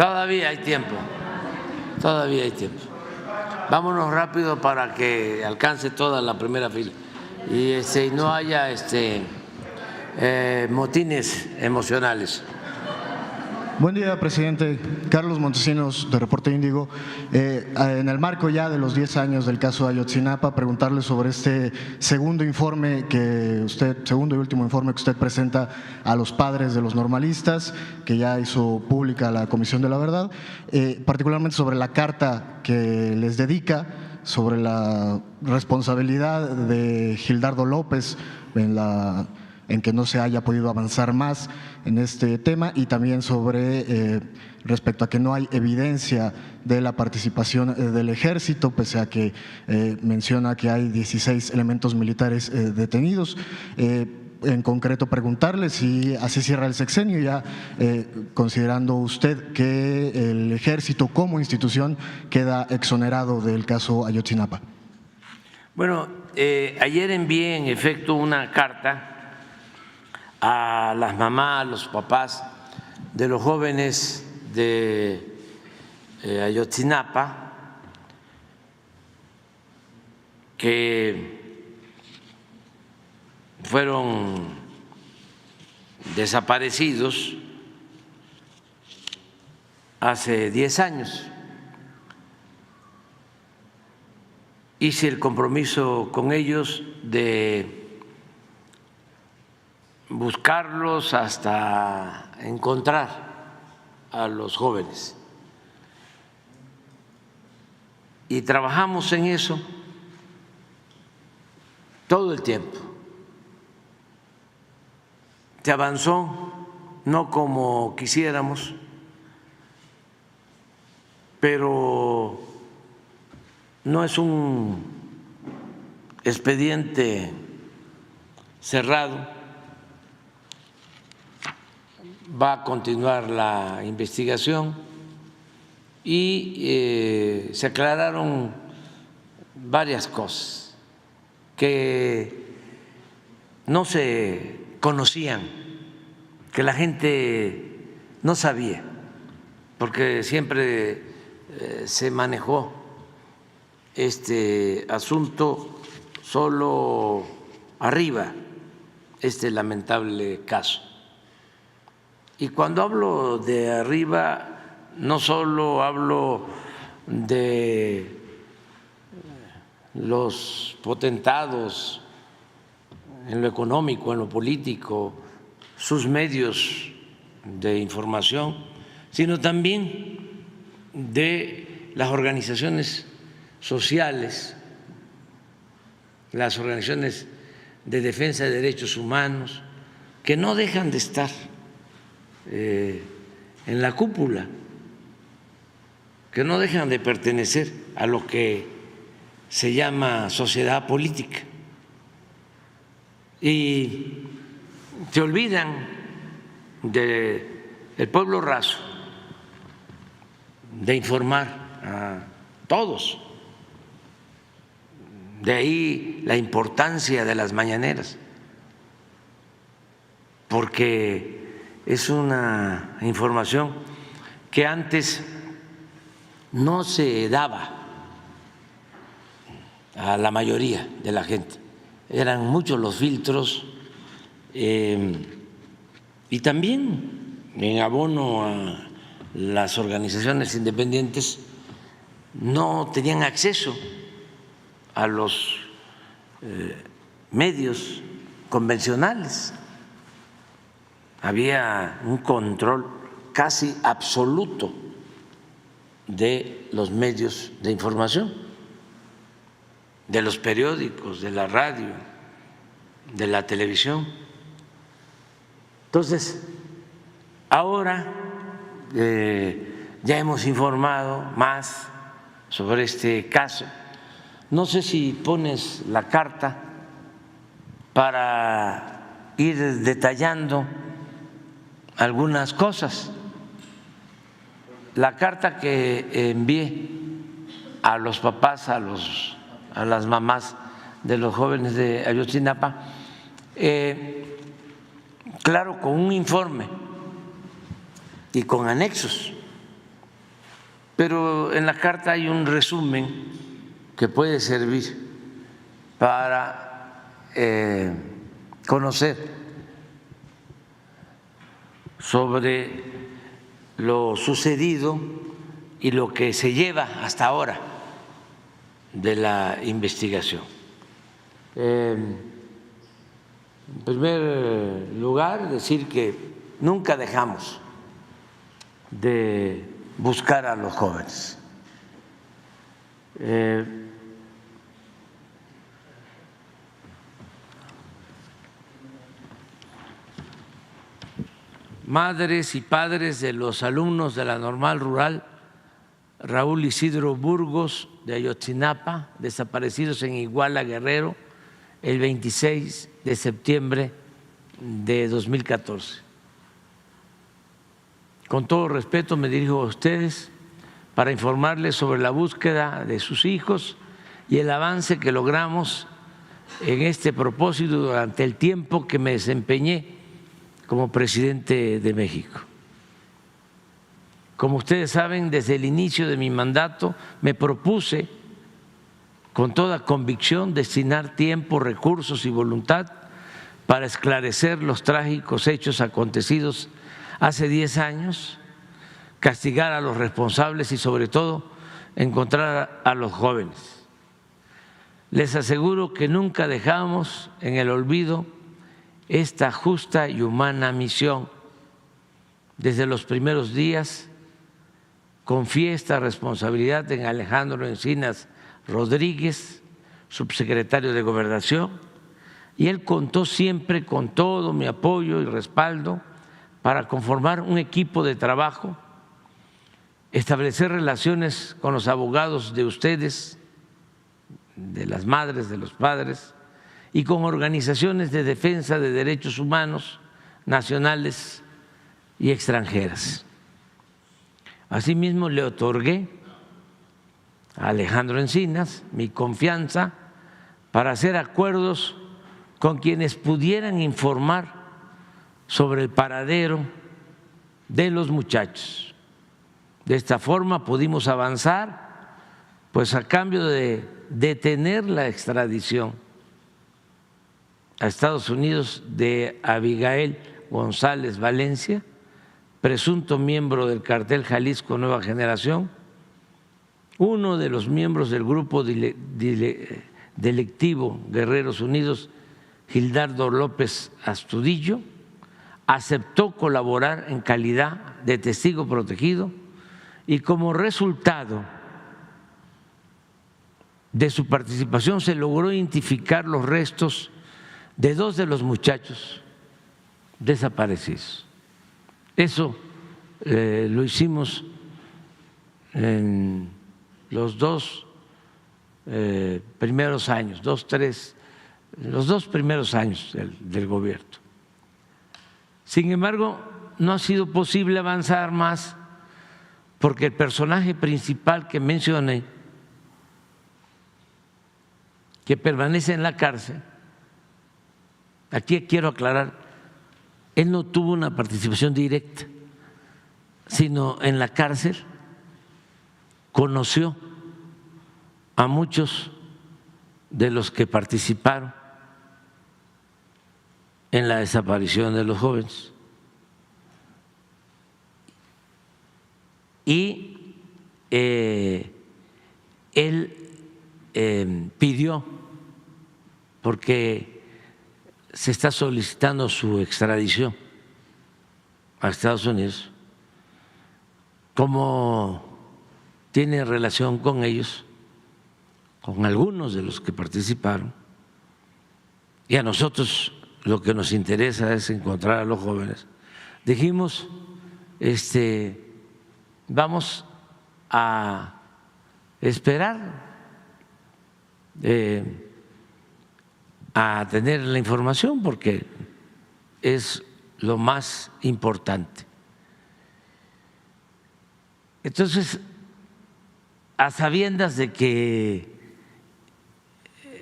Todavía hay tiempo, todavía hay tiempo. Vámonos rápido para que alcance toda la primera fila y no haya motines emocionales. Buen día, presidente. Carlos Montesinos, de Reporte Índigo. En el marco ya de los 10 años del caso Ayotzinapa, preguntarle sobre este segundo y último informe que usted presenta a los padres de los normalistas, que ya hizo pública la Comisión de la Verdad, particularmente sobre la carta que les dedica, sobre la responsabilidad de Gildardo López en que no se haya podido avanzar más en este tema, y también sobre respecto a que no hay evidencia de la participación del ejército, pese a que menciona que hay 16 elementos militares detenidos. En concreto, preguntarle si así cierra el sexenio, ya considerando usted que el ejército como institución queda exonerado del caso Ayotzinapa. Bueno, ayer envié en efecto una carta a las mamás, a los papás de los jóvenes de Ayotzinapa que fueron desaparecidos hace 10 años. Hice el compromiso con ellos de buscarlos hasta encontrar a los jóvenes. Y trabajamos en eso todo el tiempo. Se avanzó, no como quisiéramos, pero no es un expediente cerrado. Va a continuar la investigación y se aclararon varias cosas que no se conocían, que la gente no sabía, porque siempre se manejó este asunto solo arriba, este lamentable caso. Y cuando hablo de arriba, no solo hablo de los potentados en lo económico, en lo político, sus medios de información, sino también de las organizaciones sociales, las organizaciones de defensa de derechos humanos, que no dejan de estar en la cúpula, que no dejan de pertenecer a lo que se llama sociedad política y se olvidan del pueblo raso, de informar a todos. De ahí la importancia de las mañaneras, porque es una información que antes no se daba a la mayoría de la gente. Eran muchos los filtros y también en abono a las organizaciones independientes no tenían acceso a los medios convencionales. Había un control casi absoluto de los medios de información, de los periódicos, de la radio, de la televisión. Entonces, ahora ya hemos informado más sobre este caso. No sé si pones la carta para ir detallando algunas cosas. La carta que envié a los papás, a las mamás de los jóvenes de Ayotzinapa, claro, con un informe y con anexos pero en la carta hay un resumen que puede servir para conocer sobre lo sucedido y lo que se lleva hasta ahora de la investigación. En primer lugar, decir que nunca dejamos de buscar a los jóvenes. Madres y padres de los alumnos de la Normal Rural Raúl Isidro Burgos de Ayotzinapa, desaparecidos en Iguala, Guerrero, el 26 de septiembre de 2014. Con todo respeto me dirijo a ustedes para informarles sobre la búsqueda de sus hijos y el avance que logramos en este propósito durante el tiempo que me desempeñé como presidente de México. Como ustedes saben, desde el inicio de mi mandato me propuse con toda convicción destinar tiempo, recursos y voluntad para esclarecer los trágicos hechos acontecidos hace 10 años, castigar a los responsables y sobre todo encontrar a los jóvenes. Les aseguro que nunca dejamos en el olvido esta justa y humana misión. Desde los primeros días confié esta responsabilidad en Alejandro Encinas Rodríguez, subsecretario de Gobernación, y él contó siempre con todo mi apoyo y respaldo para conformar un equipo de trabajo, establecer relaciones con los abogados de ustedes, de las madres, de los padres, y con organizaciones de defensa de derechos humanos nacionales y extranjeras. Asimismo, le otorgué a Alejandro Encinas mi confianza para hacer acuerdos con quienes pudieran informar sobre el paradero de los muchachos. De esta forma pudimos avanzar, pues a cambio de detener la extradición a Estados Unidos de Abigail González Valencia, presunto miembro del cartel Jalisco Nueva Generación, uno de los miembros del grupo delictivo Guerreros Unidos, Gildardo López Astudillo, aceptó colaborar en calidad de testigo protegido y como resultado de su participación se logró identificar los restos de 2 de los muchachos desaparecidos. Eso lo hicimos en los 2 primeros años, los 2 primeros años del gobierno. Sin embargo, no ha sido posible avanzar más porque el personaje principal que mencioné, que permanece en la cárcel, aquí quiero aclarar, él no tuvo una participación directa, sino en la cárcel conoció a muchos de los que participaron en la desaparición de los jóvenes. Y él pidió, porque se está solicitando su extradición a Estados Unidos, como tiene relación con ellos, con algunos de los que participaron, y a nosotros lo que nos interesa es encontrar a los jóvenes, dijimos, vamos a esperar a tener la información porque es lo más importante. Entonces, a sabiendas de que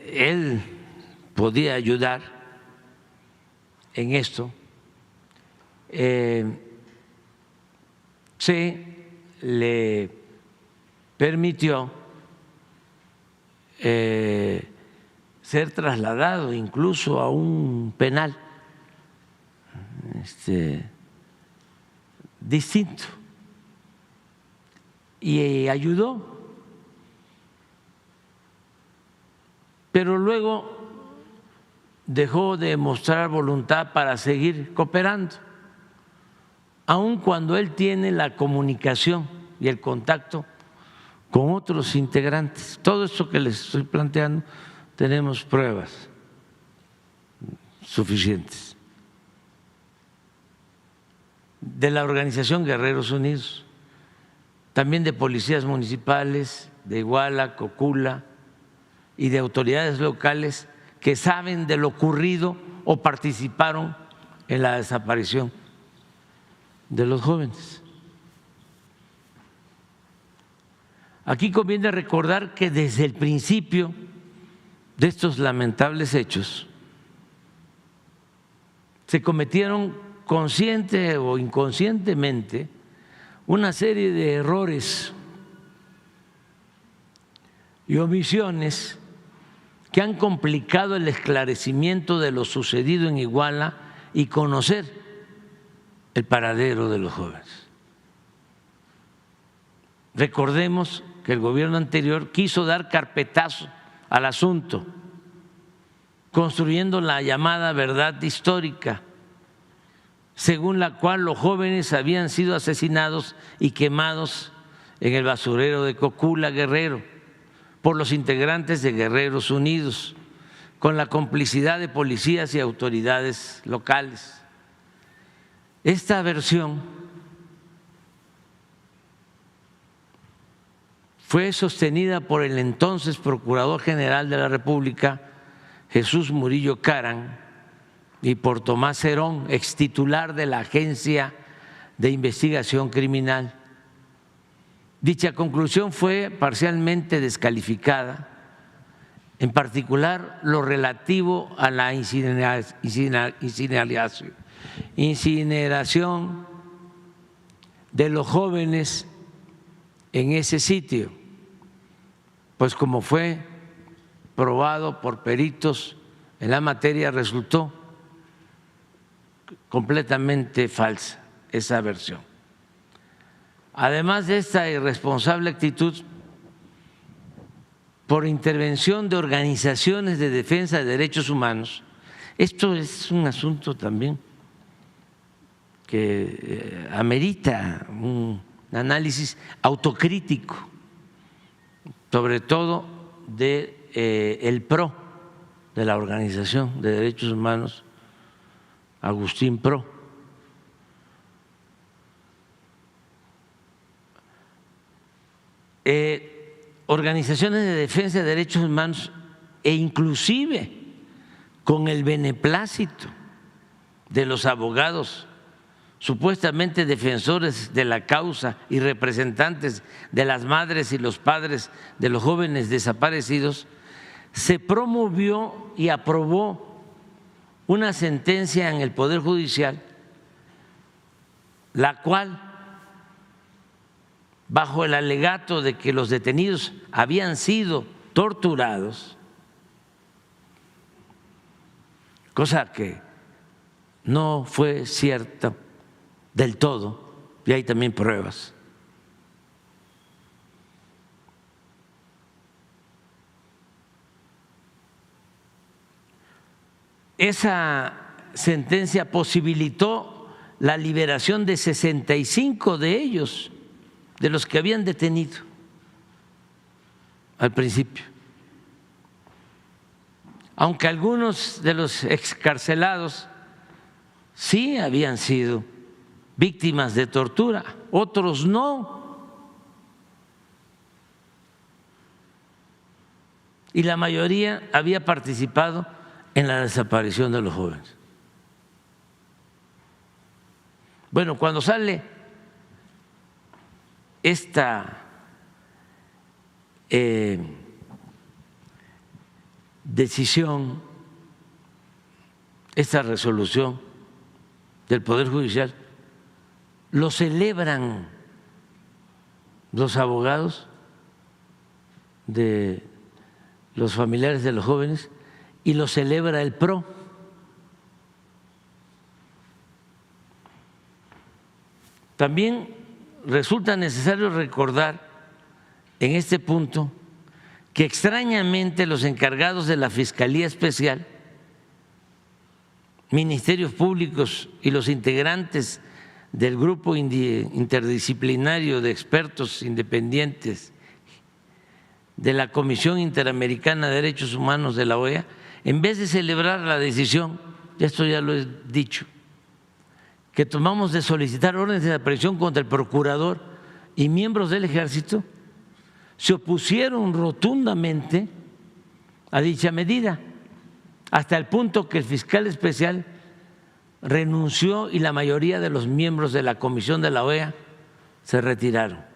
él podía ayudar en esto, se le permitió ser trasladado incluso a un penal distinto y ayudó, pero luego dejó de mostrar voluntad para seguir cooperando, aun cuando él tiene la comunicación y el contacto con otros integrantes. Todo esto que les estoy planteando, tenemos pruebas suficientes. De la organización Guerreros Unidos, también de policías municipales de Iguala, Cocula y de autoridades locales que saben de lo ocurrido o participaron en la desaparición de los jóvenes. Aquí conviene recordar que desde el principio de estos lamentables hechos se cometieron consciente o inconscientemente una serie de errores y omisiones que han complicado el esclarecimiento de lo sucedido en Iguala y conocer el paradero de los jóvenes. Recordemos que el gobierno anterior quiso dar carpetazo al asunto, construyendo la llamada verdad histórica, según la cual los jóvenes habían sido asesinados y quemados en el basurero de Cocula, Guerrero, por los integrantes de Guerreros Unidos, con la complicidad de policías y autoridades locales. Esta versión fue sostenida por el entonces Procurador General de la República, Jesús Murillo Caram, y por Tomás Herón, extitular de la Agencia de Investigación Criminal. Dicha conclusión fue parcialmente descalificada, en particular lo relativo a la incineración de los jóvenes en ese sitio, pues como fue probado por peritos en la materia, resultó completamente falsa esa versión. Además de esta irresponsable actitud, por intervención de organizaciones de defensa de derechos humanos, esto es un asunto también que amerita un análisis autocrítico, sobre todo del PRO, de la Organización de Derechos Humanos, Agustín Pro. Organizaciones de defensa de derechos humanos e inclusive con el beneplácito de los abogados supuestamente defensores de la causa y representantes de las madres y los padres de los jóvenes desaparecidos, se promovió y aprobó una sentencia en el Poder Judicial, la cual, bajo el alegato de que los detenidos habían sido torturados, cosa que no fue cierta del todo, y hay también pruebas. Esa sentencia posibilitó la liberación de 65 de ellos, de los que habían detenido al principio. Aunque algunos de los excarcelados sí habían sido víctimas de tortura, otros no. Y la mayoría había participado en la desaparición de los jóvenes. Bueno, cuando sale esta decisión, esta resolución del Poder Judicial, lo celebran los abogados de los familiares de los jóvenes y lo celebra el PRO. También resulta necesario recordar en este punto que extrañamente los encargados de la Fiscalía Especial, ministerios públicos y los integrantes del grupo interdisciplinario de expertos independientes de la Comisión Interamericana de Derechos Humanos de la OEA, en vez de celebrar la decisión, esto ya lo he dicho, que tomamos de solicitar órdenes de aprehensión contra el procurador y miembros del Ejército, se opusieron rotundamente a dicha medida, hasta el punto que el fiscal especial renunció y la mayoría de los miembros de la comisión de la OEA se retiraron.